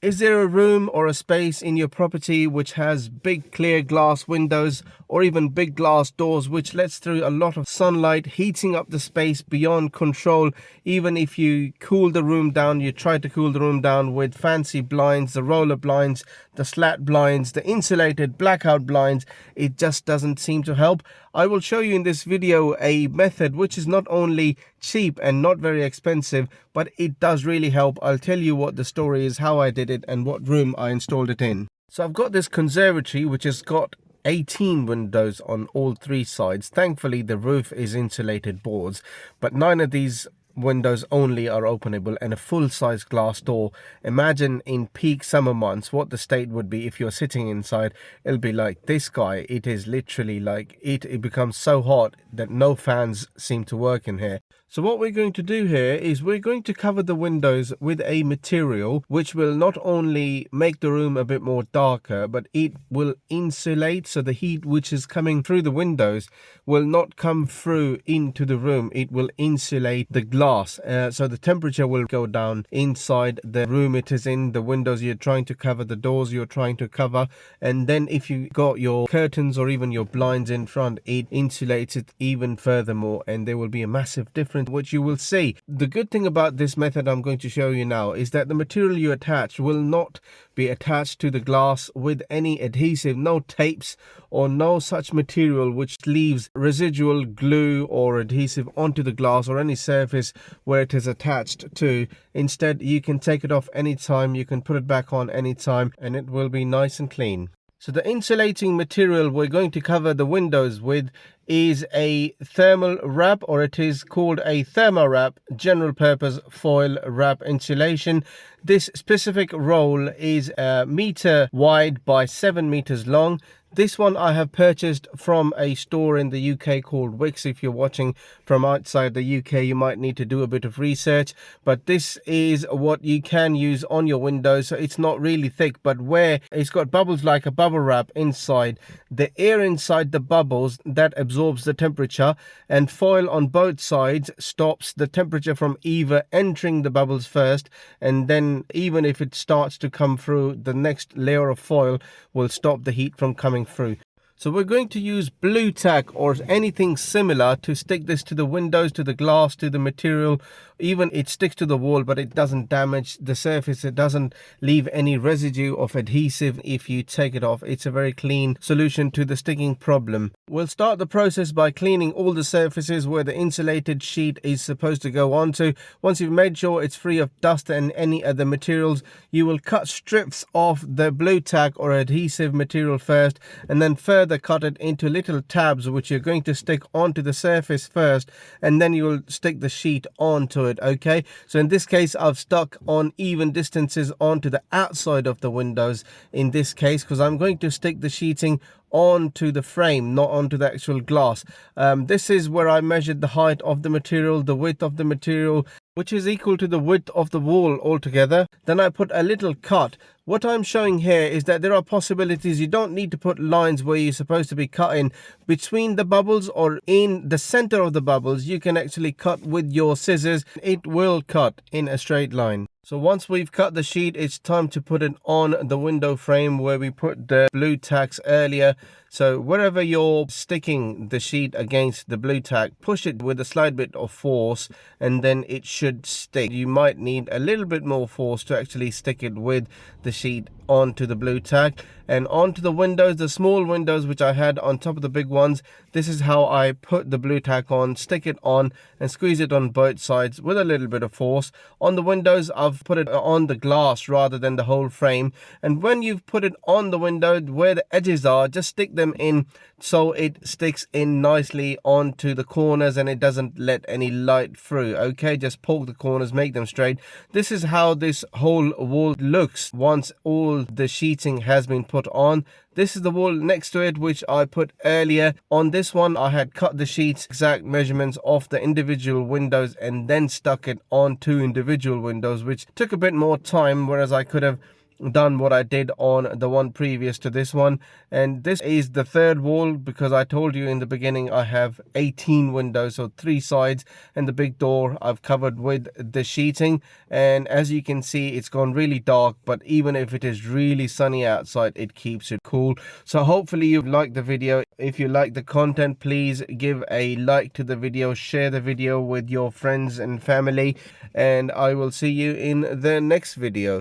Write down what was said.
Is there a room or a space in your property which has big clear glass windows or even big glass doors which lets through a lot of sunlight, heating up the space beyond control? Even if you cool the room down, you try to cool the room down with fancy blinds, the roller blinds, the slat blinds, the insulated blackout blinds, it just doesn't seem to help. I will show you in this video a method which is not only cheap and not very expensive, but it does really help. I'll tell you what the story is, how I did it and what room I installed it in. So I've got this conservatory which has got 18 windows on all three sides. Thankfully the roof is insulated boards, but 9 of these windows only are openable and a full-size glass door. Imagine in peak summer months what the state would be if you're sitting inside. It'll be like this guy. It is literally like it becomes so hot that no fans seem to work in here. So what we're going to do here is we're going to cover the windows with a material which will not only make the room a bit more darker, but it will insulate, so the heat which is coming through the windows will not come through into the room. It will insulate the glass, so the temperature will go down inside the room it is in, the windows you're trying to cover, the doors you're trying to cover. And then if you got your curtains or even your blinds in front, it insulates it even furthermore, and there will be a massive difference which you will see. The good thing about this method I'm going to show you now is that the material you attach will not be attached to the glass with any adhesive, no tapes or no such material which leaves residual glue or adhesive onto the glass or any surface where it is attached to. Instead, you can take it off anytime, you can put it back on anytime, and it will be nice and clean. So the insulating material we're going to cover the windows with is a thermal wrap, or it is called a thermowrap, general purpose foil wrap insulation. This specific roll is a meter wide by 7 meters long. This one I have purchased from a store in the UK called Wix. If you're watching from outside the UK, you might need to do a bit of research, but this is what you can use on your windows. So it's not really thick, but where it's got bubbles like a bubble wrap inside, the air inside the bubbles that absorbs the temperature, and foil on both sides stops the temperature from either entering the bubbles first, and then even if it starts to come through, the next layer of foil will stop the heat from coming through. So we're going to use blue tack or anything similar to stick this to the windows, to the glass, to the material. Even it sticks to the wall, but it doesn't damage the surface. It doesn't leave any residue of adhesive if you take it off. It's a very clean solution to the sticking problem. We'll start the process by cleaning all the surfaces where the insulated sheet is supposed to go onto. Once you've made sure it's free of dust and any other materials, you will cut strips of the blue tack or adhesive material first, and then further cut it into little tabs which you're going to stick onto the surface first, and then you will stick the sheet onto it. Okay, so in this case I've stuck on even distances onto the outside of the windows in this case, because I'm going to stick the sheeting onto the frame, not onto the actual glass. This is where I measured the height of the material, the width of the material, which is equal to the width of the wall altogether. Then I put a little cut. What I'm showing here is that there are possibilities. You don't need to put lines where you're supposed to be cutting between the bubbles or in the center of the bubbles. You can actually cut with your scissors. It will cut in a straight line. So once we've cut the sheet, it's time to put it on the window frame where we put the blue tacks earlier. So wherever you're sticking the sheet against the blue tack, push it with a slight bit of force and then it should stick. You might need a little bit more force to actually stick it with the sheet onto the blue tack. And onto the windows, the small windows which I had on top of the big ones, this is how I put the blue tack on, stick it on and squeeze it on both sides with a little bit of force. On the windows, I've put it on the glass rather than the whole frame. And when you've put it on the window where the edges are, just stick them in so it sticks in nicely onto the corners and it doesn't let any light through. Okay, just poke the corners, make them straight. This is how this whole wall looks once all the sheeting has been put on. This is the wall next to it which I put earlier. On this one I had cut the sheets, exact measurements of the individual windows, and then stuck it on 2 individual windows, which took a bit more time, whereas I could have done what I did on the one previous to this one. And this is the third wall, because I told you in the beginning I have 18 windows, so 3 sides, and the big door I've covered with the sheeting. And as you can see, it's gone really dark, but even if it is really sunny outside, it keeps it cool. So hopefully you've liked the video. If you like the content, please give a like to the video, share the video with your friends and family, and I will see you in the next video.